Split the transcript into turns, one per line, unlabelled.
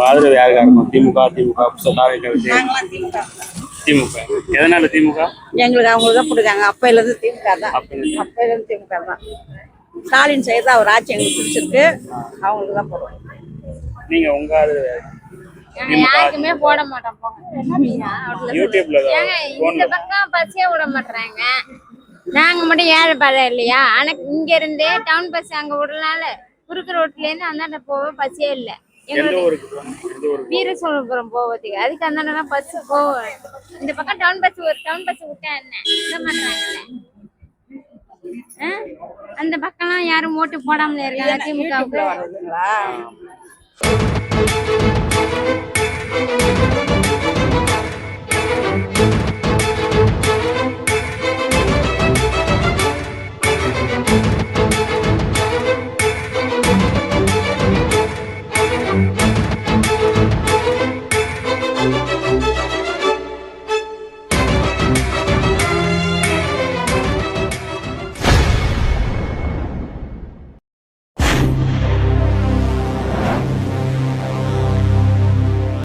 ஆதரவு யாருக்கா இருக்கும்? திமுக, அதிமுக, தாவேக்கா, விஜய்?
நாங்களாம் திமுக.
திமுக. எதனால திமுக?
எங்களுக்கு அவங்க தான் பிடிக்காங்க. அப்பையில இருந்து திமுக தான்.
அப்ப
அப்பையில இருந்து திமுக தான். ஸ்டாலின் செய்த அவர் ஆட்சி எங்களுக்கு பிடிச்சிருக்கு. அவங்களுக்கு தான் போடுவோம்.
நீங்க உங்க ஆதரவு யாருக்கு?
யாருக்குமே போட மாட்டோம் போங்க.
யூடியூப்ல
ஏங்க இந்த பக்கம் பஸ்ஸே விட மாட்டாங்க. நாங்க மட்டும் ஏழை பாதை இல்லையா? ஆனா இங்க இருந்து டவுன் பஸ் அங்க விடனால குறுக்கு ரோட்ல இருந்து அந்தாண்ட போக பஸ்ஸே இல்ல.
எந்த ஊருக்கு போகணும்? எந்த ஊருக்கு?
வீரசோழபுரம் போவதுக்கு அதுக்கு அந்தாண்டெல்லாம் பஸ் போவோம். இந்த பக்கம் டவுன் பஸ் ஒரு டவுன் பஸ் விட்டா என்ன விட மாட்டாங்கல்ல. அந்த பக்கம்லாம் யாரும் ஓட்டு போடாமல இருக்காங்க. திமுக
வருதுங்களா?